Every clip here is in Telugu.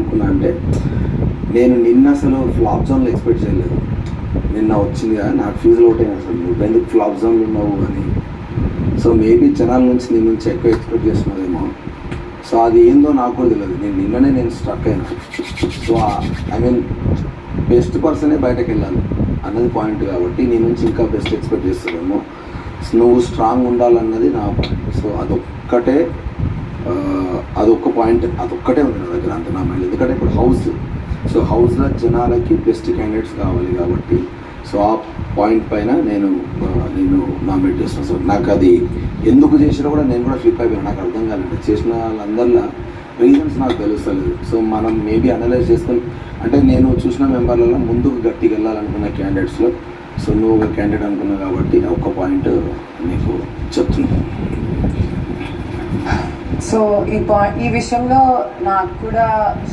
ఏమనుకున్నా అంటే నేను నిన్న అసలు ఫ్లాప్ జోన్లో ఎక్స్పెక్ట్ చేయలేదు. నిన్న వచ్చింది కదా నాకు ఫ్యూజులు అవుతాయి అసలు నువ్వు ఎందుకు ఫ్లాప్ జోన్లో ఉన్నావు అని. సో మేబీ జనాల నుంచి నీ నుంచి ఎక్కువ ఎక్స్పెక్ట్ చేస్తున్నారేమో. సో అది ఏందో నాకు కూడా తెలియదు. నిన్ననే స్ట్రక్ అయినా. సో ఐ మీన్ బెస్ట్ పర్సనే బయటకు వెళ్ళాలి అన్నది పాయింట్ కాబట్టి నీ నుంచి ఇంకా బెస్ట్ ఎక్స్పెక్ట్ చేస్తారేమో. నువ్వు స్ట్రాంగ్ ఉండాలన్నది నా పాయింట్. సో అదొక్క పాయింట్ అదొక్కటే ఉంది నా దగ్గర అంత నా మైండ్. ఎందుకంటే ఇప్పుడు హౌస్లో జనాలకి బెస్ట్ క్యాండిడేట్స్ కావాలి కాబట్టి సో ఆ పాయింట్ పైన నేను నామినేట్ చేస్తాను. సో నాకు అది ఎందుకు చేసినా కూడా నేను కూడా ఫ్లిప్ అయిపోయాను. నాకు అర్థం కాలేదు. చేసిన వాళ్ళందరిలో రీజన్స్ నాకు తెలుస్తలేదు. సో మనం మేబీ అనలైజ్ చేసుకొని అంటే నేను చూసిన మెంబర్లలో ముందుకు గట్టిగా వెళ్ళాలనుకున్న క్యాండిడేట్స్లో సో నువ్వు ఒక క్యాండిడేట్ అనుకున్నావు కాబట్టి ఒక్క పాయింట్ నీకు చెప్తున్నాను. సో ఈ విషయంలో నాకు కూడా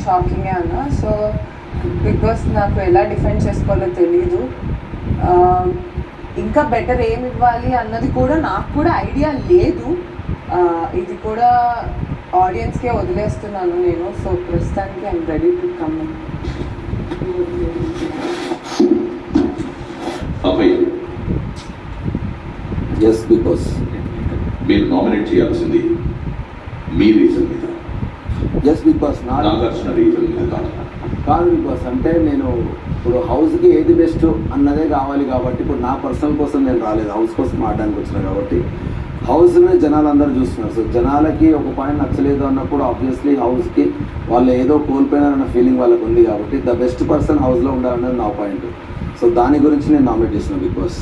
షాకింగే అన్న. సో బిగ్ బాస్ నాకు ఎలా డిఫెండ్ చేసుకోవాలో తెలీదు. ఇంకా బెటర్ ఏమి ఇవ్వాలి అన్నది కూడా నాకు కూడా ఐడియా లేదు. ఇది కూడా ఆడియన్స్కే వదిలేస్తున్నాను నేను. సో ప్రస్తుతానికి I'm ready to come. Yes Bigg Boss మీరు నామినేట్ చేయాల్సింది మీ రీజన్ మీద. Yes Bigg Boss Nagarjuna reason మీద కాదు బిగ్ బాస్. అంటే నేను ఇప్పుడు హౌస్కి ఏది బెస్ట్ అన్నదే కావాలి కాబట్టి ఇప్పుడు నా పర్సనల్ కోసం నేను రాలేదు, హౌస్ కోసం ఆడడానికి వచ్చినా కాబట్టి హౌస్ని జనాలు అందరూ చూస్తున్నారు. సో జనాలకి ఒక పాయింట్ నచ్చలేదు అన్నప్పుడు ఆబ్వియస్లీ హౌస్కి వాళ్ళు ఏదో కోల్పోయినారన్న ఫీలింగ్ వాళ్ళకు ఉంది కాబట్టి ద బెస్ట్ పర్సన్ హౌస్లో ఉండాలన్నది నా పాయింట్. సో దాని గురించి నేను నామినేట్ చేసిన బిగ్ బాస్.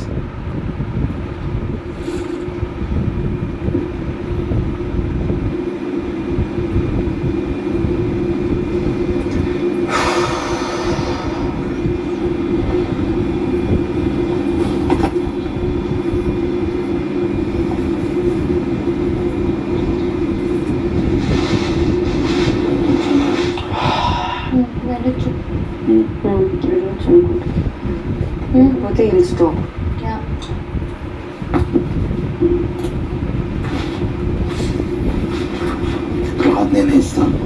పోతే ఇది స్టాప్. నేనే ఇస్తాను.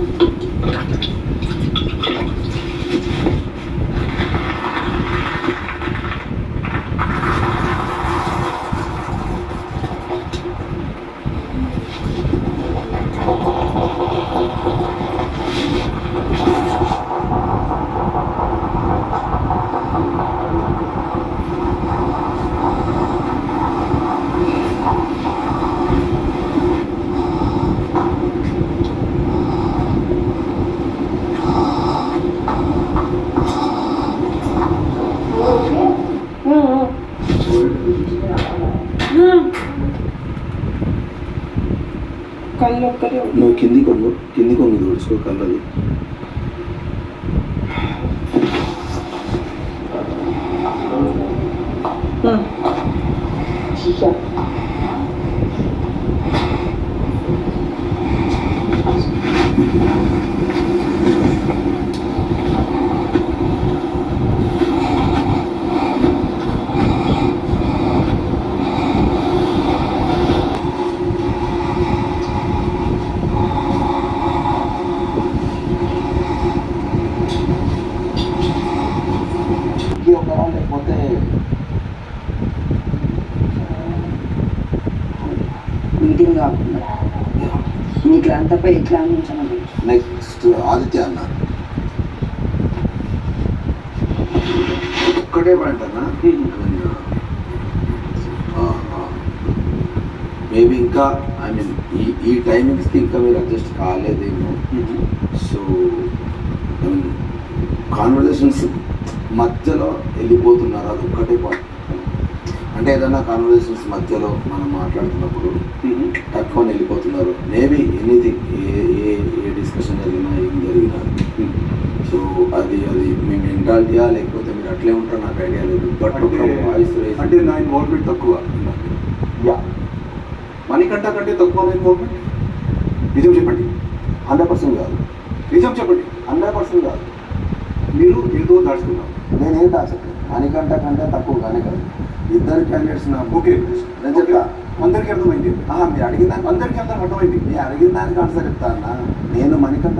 కళ్ళు ఒక్కటే నువ్వు కింది కొంగు దోడుచుకో కళ్ళది. లేకపోతే మీటింగ్ కాకుండా మీ క్లాంతపై ఎట్లా అందించమని. నెక్స్ట్ ఆదిత్య అన్న ఒక్కటే పాయింట్ అన్న. మేబీ ఇంకా ఐ మీన్ ఈ టైమింగ్స్కి ఇంకా మీరు అడ్జస్ట్ కాలేదేమో. సో ఐ మీన్ కాన్వర్జేషన్స్ మధ్యలో వెళ్ళిపోతున్నారు, అది ఒక్కటే పాయింట్. అంటే ఏదైనా కాన్వర్జేషన్స్ మధ్యలో మనం మాట్లాడుతున్నప్పుడు తక్కువ వెళ్ళిపోతున్నారు. మేబీ ఎనీథింగ్ ఏ డిస్కషన్ జరిగినా ఏం జరిగినా. సో అది మీ మెంటాలిటీయా లేకపోతే మీరు అట్లే ఉంటారో నాకు ఐడియా లేదు. బట్ ఒక వాయిస్ అంటే నా ఇన్వాల్వ్మెంట్ తక్కువ. యా మణికంఠ కంటే తక్కువ ఇన్వాల్వ్మెంట్. నిజం చెప్పండి. 100% కాదు. నిజం చెప్పండి. 100% కాదు. మీరు ఏదో దాచుకున్నారు. నేనేం దాచట్లేదు. మణికంఠ కంటే తక్కువ కానీ కాదు. ఇద్దరు క్యాండిడేట్స్ నా ఓకే నేను చెప్తా. అందరికీ అర్థమైంది. మీరు అడిగిన దానికి అందరికీ అర్థమైంది. మీరు అడిగిన దానికి ఆన్సర్ చెప్తా అన్న. నేను మణికంఠ